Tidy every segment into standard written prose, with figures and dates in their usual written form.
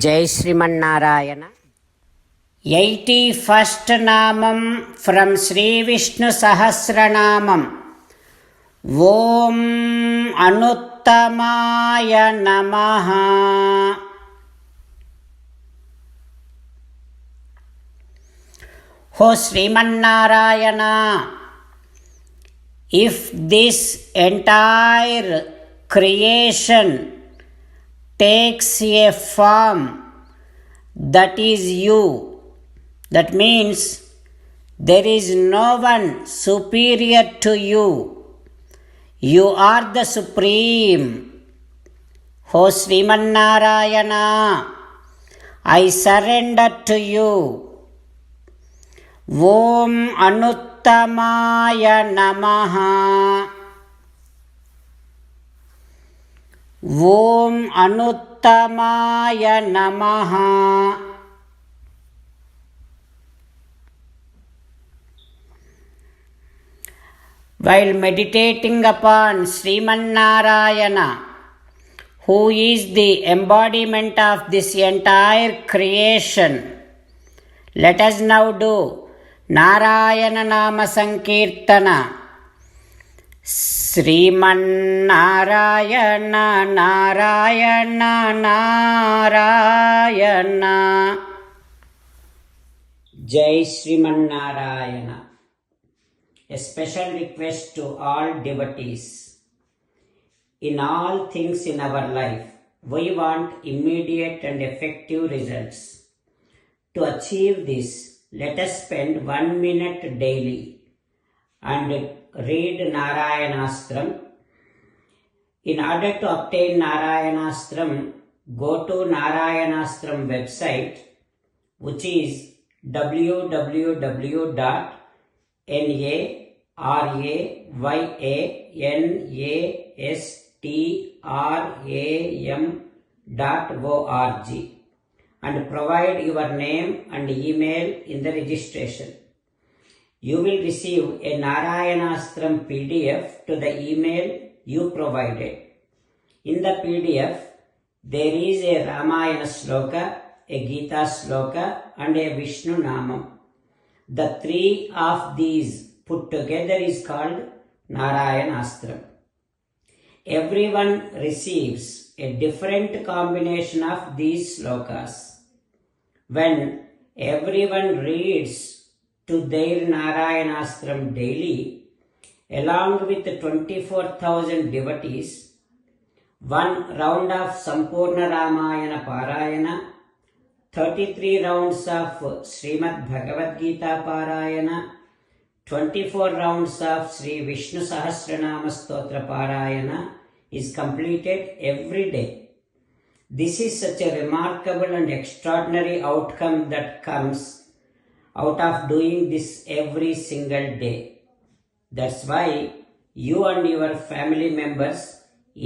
జై శ్రీమన్నారాయణ. 81st నామం from Shri Vishnu Sahasranamam. ఓం అనుత్తమాయ నమః. ఓ Shrimannarayana, if this entire creation takes a form, that is you. That means there is no one superior to you. You are the supreme. O Srimannarayana, I surrender to you. Om Anuttamaya Namaha. ఓం అనుత్తమాయ నమః. While meditating upon Srimannarayana, who is the embodiment of this entire creation, let us now do Narayana Nama Sankirtana. Srimannarayana Narayana Narayana. జై Srimannarayana. A special request to all devotees. In all things in our life, we want immediate and effective results. To achieve this, let us spend 1 minute daily and read Narayanastram. In order to obtain Narayanastram, go to Narayanastram website, which is www.narayanaastram.org, and provide your name and email in the registration. You will receive a Narayanastram PDF to the email you provided. In the PDF, there is a Ramayana Sloka, a Gita Sloka, and a Vishnu Namam. The three of these put together is called Narayanastram. Everyone receives a different combination of these slokas. When everyone reads to their Narayanastram daily, along with 24,000 devotees, 1 round of Sampurna Ramayana Parayana, 33 rounds of Srimad Bhagavad Gita Parayana, 24 rounds of Sri Vishnu Sahasranama Stotra Parayana is completed every day. This is such a remarkable and extraordinary outcome that comes out of doing this every single day. That's why you and your family members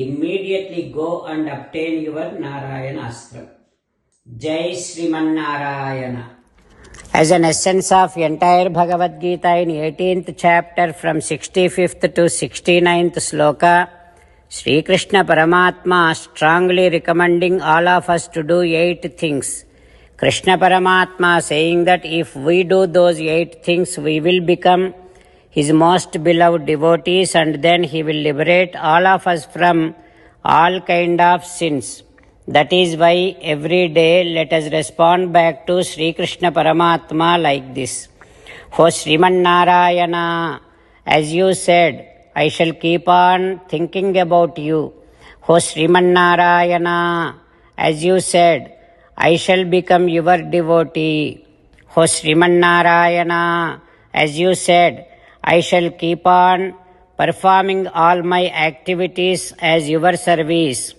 immediately go and obtain your Narayanastram. Jai Srimannarayana. As an essence of entire Bhagavad Gita in 18th chapter from 65th to 69th sloka, Sri Krishna Paramatma strongly recommending all of us to do 8 things. Krishna Paramatma saying that if we do those 8 things, we will become his most beloved devotees, and then he will liberate all of us from all kind of sins. That is why every day let us respond back to Sri Krishna Paramatma like this. O Srimannarayana, as you said, I shall keep on thinking about you. O Srimannarayana, as you said, I shall become your devotee. O Srimannarayana, as you said, I shall keep on performing all my activities as your service.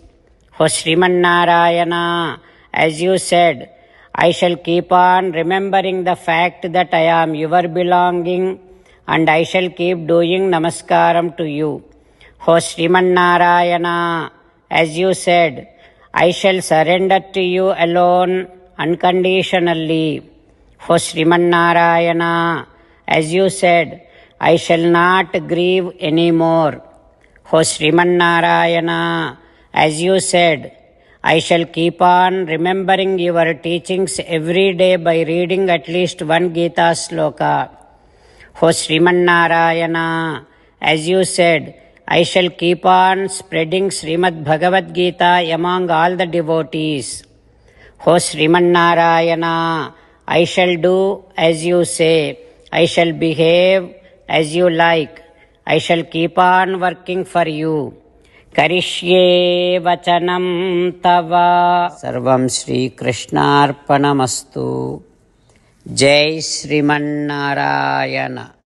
O Srimannarayana, as you said, I shall keep on remembering the fact that I am your belonging, and I shall keep doing namaskaram to you. O Srimannarayana, as you said, I shall surrender to you alone unconditionally. O Srimannarayana, as you said, I shall not grieve anymore. O Srimannarayana, as you said, I shall keep on remembering your teachings every day by reading at least one Gita sloka. O Sriman Narayana, as you said, I shall keep on spreading Srimad Bhagavad Gita among all the devotees. O Sriman Narayana, I shall do as you say. I shall behave as you like. I shall keep on working for you. Karishye vachanam tava. Sarvam Shri Krishnarpanamastu. Jai Sriman Narayana.